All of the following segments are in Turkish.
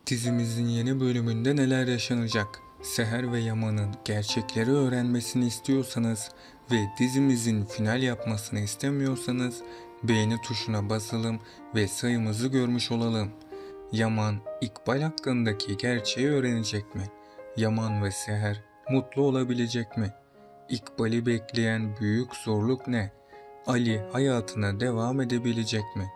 Dizimizin yeni bölümünde neler yaşanacak? Seher ve Yaman'ın gerçekleri öğrenmesini istiyorsanız ve dizimizin final yapmasını istemiyorsanız beğeni tuşuna basalım ve sayımızı görmüş olalım. Yaman, İkbal hakkındaki gerçeği öğrenecek mi? Yaman ve Seher mutlu olabilecek mi? İkbal'i bekleyen büyük zorluk ne? Ali hayatına devam edebilecek mi?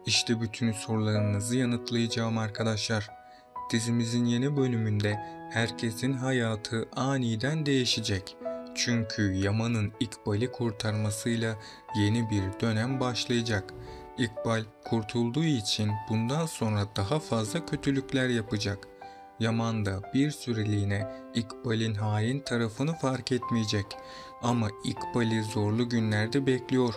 İşte bütün sorularınızı yanıtlayacağım arkadaşlar. Dizimizin yeni bölümünde herkesin hayatı aniden değişecek. Çünkü Yaman'ın İkbal'i kurtarmasıyla yeni bir dönem başlayacak. İkbal kurtulduğu için bundan sonra daha fazla kötülükler yapacak. Yaman da bir süreliğine İkbal'in hain tarafını fark etmeyecek. Ama İkbal'i zorlu günlerde bekliyor.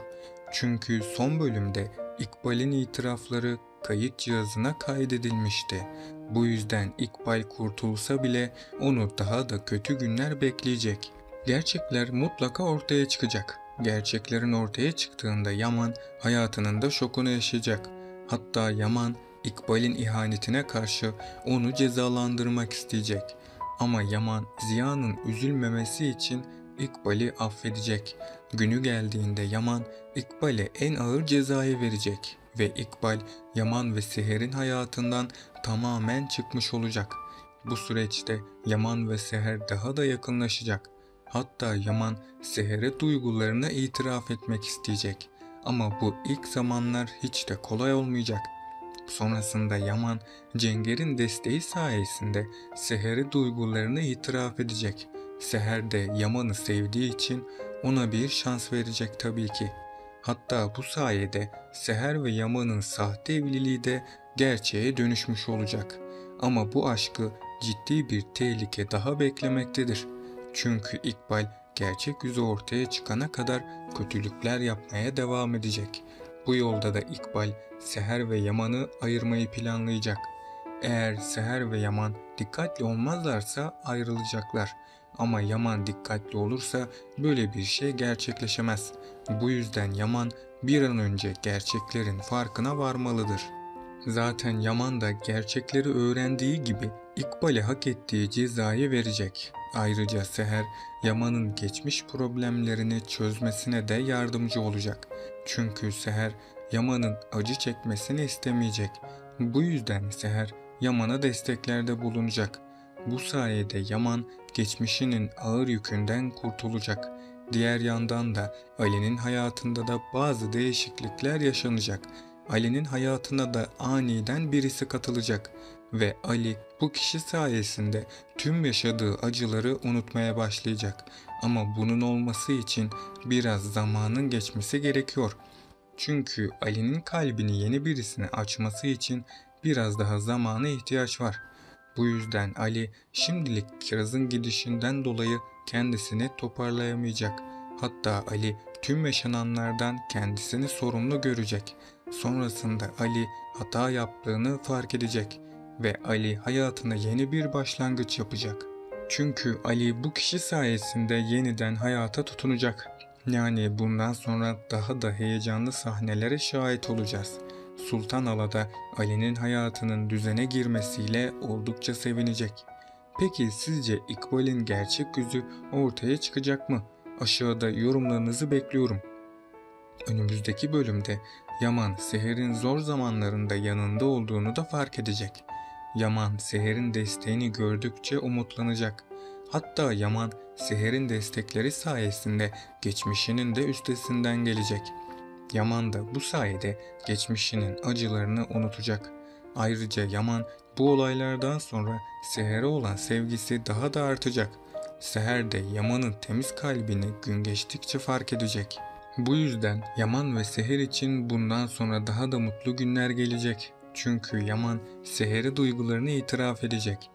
Çünkü son bölümde İkbal'in itirafları kayıt cihazına kaydedilmişti. Bu yüzden İkbal kurtulsa bile onu daha da kötü günler bekleyecek. Gerçekler mutlaka ortaya çıkacak. Gerçeklerin ortaya çıktığında Yaman hayatının da şokunu yaşayacak. Hatta Yaman İkbal'in ihanetine karşı onu cezalandırmak isteyecek. Ama Yaman Ziya'nın üzülmemesi için İkbal'i affedecek. Günü geldiğinde Yaman İkbal'e en ağır cezayı verecek ve İkbal Yaman ve Seher'in hayatından tamamen çıkmış olacak. Bu süreçte Yaman ve Seher daha da yakınlaşacak. Hatta Yaman Seher'e duygularını itiraf etmek isteyecek. Ama bu ilk zamanlar hiç de kolay olmayacak. Sonrasında Yaman, Cenger'in desteği sayesinde Seher'e duygularını itiraf edecek. Seher de Yaman'ı sevdiği için ona bir şans verecek tabii ki. Hatta bu sayede Seher ve Yaman'ın sahte evliliği de gerçeğe dönüşmüş olacak. Ama bu aşkı ciddi bir tehlike daha beklemektedir. Çünkü İkbal gerçek yüzü ortaya çıkana kadar kötülükler yapmaya devam edecek. Bu yolda da İkbal, Seher ve Yaman'ı ayırmayı planlayacak. Eğer Seher ve Yaman dikkatli olmazlarsa ayrılacaklar. Ama Yaman dikkatli olursa böyle bir şey gerçekleşemez. Bu yüzden Yaman bir an önce gerçeklerin farkına varmalıdır. Zaten Yaman da gerçekleri öğrendiği gibi İkbal'e hak ettiği cezayı verecek. Ayrıca Seher, Yaman'ın geçmiş problemlerini çözmesine de yardımcı olacak. Çünkü Seher, Yaman'ın acı çekmesini istemeyecek. Bu yüzden Seher, Yaman'a desteklerde bulunacak. Bu sayede Yaman, geçmişinin ağır yükünden kurtulacak. Diğer yandan da Ali'nin hayatında da bazı değişiklikler yaşanacak. Ali'nin hayatına da aniden birisi katılacak ve Ali bu kişi sayesinde tüm yaşadığı acıları unutmaya başlayacak. Ama bunun olması için biraz zamanın geçmesi gerekiyor. Çünkü Ali'nin kalbini yeni birisine açması için biraz daha zamana ihtiyaç var. Bu yüzden Ali şimdilik Kiraz'ın gidişinden dolayı kendisini toparlayamayacak. Hatta Ali tüm yaşananlardan kendisini sorumlu görecek. Sonrasında Ali hata yaptığını fark edecek ve Ali hayatına yeni bir başlangıç yapacak. Çünkü Ali bu kişi sayesinde yeniden hayata tutunacak. Yani bundan sonra daha da heyecanlı sahnelere şahit olacağız. Sultan Ala da Ali'nin hayatının düzene girmesiyle oldukça sevinecek. Peki sizce İkbal'in gerçek yüzü ortaya çıkacak mı? Aşağıda yorumlarınızı bekliyorum. Önümüzdeki bölümde Yaman Seher'in zor zamanlarında yanında olduğunu da fark edecek. Yaman Seher'in desteğini gördükçe umutlanacak. Hatta Yaman Seher'in destekleri sayesinde geçmişinin de üstesinden gelecek. Yaman da bu sayede geçmişinin acılarını unutacak. Ayrıca Yaman bu olaylardan sonra Seher'e olan sevgisi daha da artacak. Seher de Yaman'ın temiz kalbini gün geçtikçe fark edecek. Bu yüzden Yaman ve Seher için bundan sonra daha da mutlu günler gelecek. Çünkü Yaman Seher'e duygularını itiraf edecek.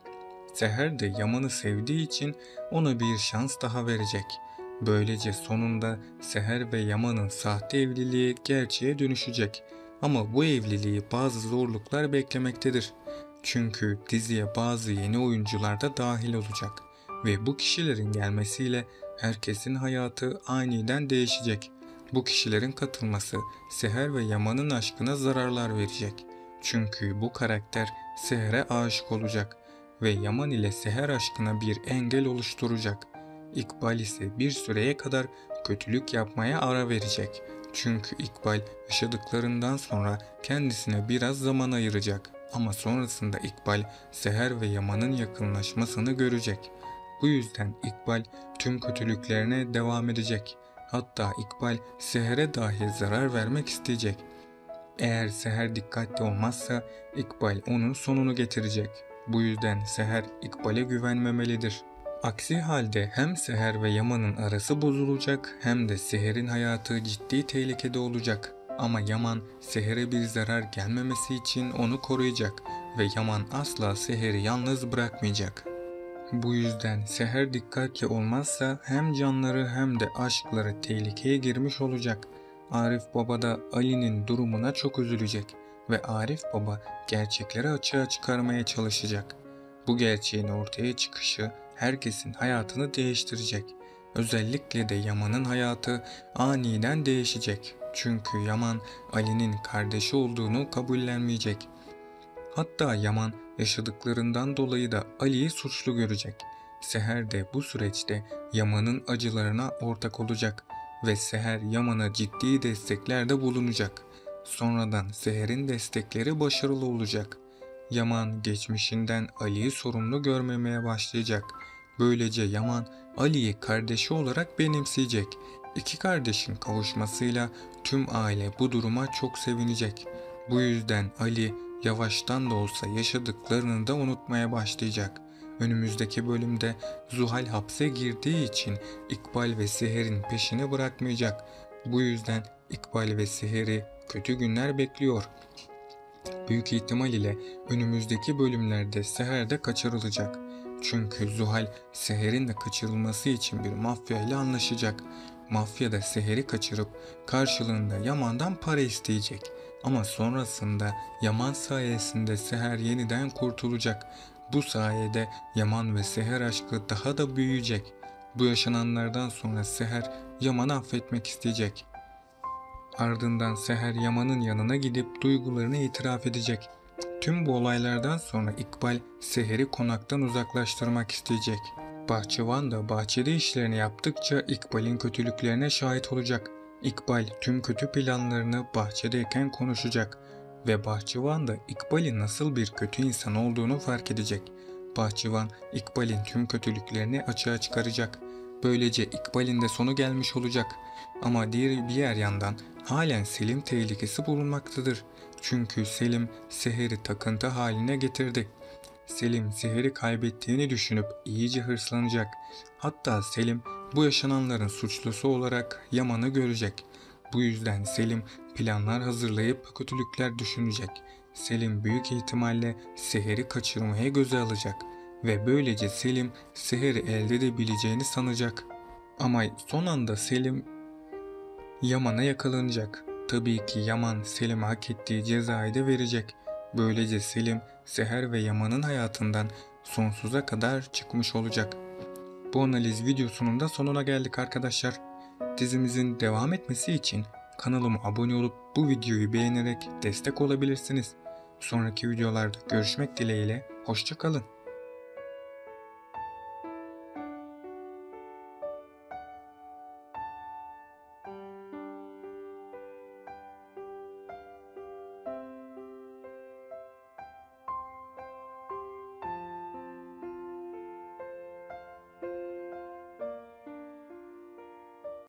Seher de Yaman'ı sevdiği için ona bir şans daha verecek. Böylece sonunda Seher ve Yaman'ın sahte evliliği gerçeğe dönüşecek. Ama bu evliliği bazı zorluklar beklemektedir. Çünkü diziye bazı yeni oyuncular da dahil olacak. Ve bu kişilerin gelmesiyle herkesin hayatı aniden değişecek. Bu kişilerin katılması Seher ve Yaman'ın aşkına zararlar verecek. Çünkü bu karakter Seher'e aşık olacak ve Yaman ile Seher aşkına bir engel oluşturacak. İkbal ise bir süreye kadar kötülük yapmaya ara verecek. Çünkü İkbal yaşadıklarından sonra kendisine biraz zaman ayıracak. Ama sonrasında İkbal, Seher ve Yaman'ın yakınlaşmasını görecek. Bu yüzden İkbal tüm kötülüklerine devam edecek. Hatta İkbal Seher'e dahi zarar vermek isteyecek. Eğer Seher dikkatli olmazsa İkbal onun sonunu getirecek. Bu yüzden Seher İkbal'e güvenmemelidir. Aksi halde hem Seher ve Yaman'ın arası bozulacak hem de Seher'in hayatı ciddi tehlikede olacak. Ama Yaman Seher'e bir zarar gelmemesi için onu koruyacak ve Yaman asla Seher'i yalnız bırakmayacak. Bu yüzden Seher dikkatli olmazsa hem canları hem de aşkları tehlikeye girmiş olacak. Arif Baba da Ali'nin durumuna çok üzülecek ve Arif Baba gerçekleri açığa çıkarmaya çalışacak. Bu gerçeğin ortaya çıkışı herkesin hayatını değiştirecek. Özellikle de Yaman'ın hayatı aniden değişecek. Çünkü Yaman Ali'nin kardeşi olduğunu kabullenmeyecek. Hatta Yaman yaşadıklarından dolayı da Ali'yi suçlu görecek. Seher de bu süreçte Yaman'ın acılarına ortak olacak ve Seher Yaman'a ciddi desteklerde bulunacak. Sonradan Seher'in destekleri başarılı olacak. Yaman geçmişinden Ali'yi sorumlu görmemeye başlayacak. Böylece Yaman Ali'yi kardeşi olarak benimseyecek. İki kardeşin kavuşmasıyla tüm aile bu duruma çok sevinecek. Bu yüzden Ali yavaştan da olsa yaşadıklarını da unutmaya başlayacak. Önümüzdeki bölümde Zuhal hapse girdiği için İkbal ve Seher'in peşini bırakmayacak. Bu yüzden İkbal ve Seher'i kötü günler bekliyor. Büyük ihtimal ile önümüzdeki bölümlerde Seher de kaçırılacak. Çünkü Zuhal Seher'in de kaçırılması için bir mafya ile anlaşacak. Mafya da Seher'i kaçırıp karşılığında Yaman'dan para isteyecek. Ama sonrasında Yaman sayesinde Seher yeniden kurtulacak. Bu sayede Yaman ve Seher aşkı daha da büyüyecek. Bu yaşananlardan sonra Seher Yaman'ı affetmek isteyecek. Ardından Seher Yaman'ın yanına gidip duygularını itiraf edecek. Tüm bu olaylardan sonra İkbal Seher'i konaktan uzaklaştırmak isteyecek. Bahçıvan da bahçede işlerini yaptıkça İkbal'in kötülüklerine şahit olacak. İkbal tüm kötü planlarını bahçedeyken konuşacak ve Bahçıvan da İkbal'in nasıl bir kötü insan olduğunu fark edecek. Bahçıvan İkbal'in tüm kötülüklerini açığa çıkaracak. Böylece İkbal'in de sonu gelmiş olacak. Ama diğer yandan halen Selim tehlikesi bulunmaktadır. Çünkü Selim Seher'i takıntı haline getirdi. Selim Seher'i kaybettiğini düşünüp iyice hırslanacak. Hatta Selim bu yaşananların suçlusu olarak Yaman'ı görecek. Bu yüzden Selim planlar hazırlayıp kötülükler düşünecek. Selim büyük ihtimalle Seher'i kaçırmaya göze alacak ve böylece Selim Seher'i elde edebileceğini sanacak. Ama son anda Selim Yaman'a yakalanacak. Tabii ki Yaman Selim'e hak ettiği cezayı da verecek. Böylece Selim, Seher ve Yaman'ın hayatından sonsuza kadar çıkmış olacak. Bu analiz videosunun da sonuna geldik arkadaşlar. Dizimizin devam etmesi için kanalıma abone olup bu videoyu beğenerek destek olabilirsiniz. Sonraki videolarda görüşmek dileğiyle, hoşça kalın.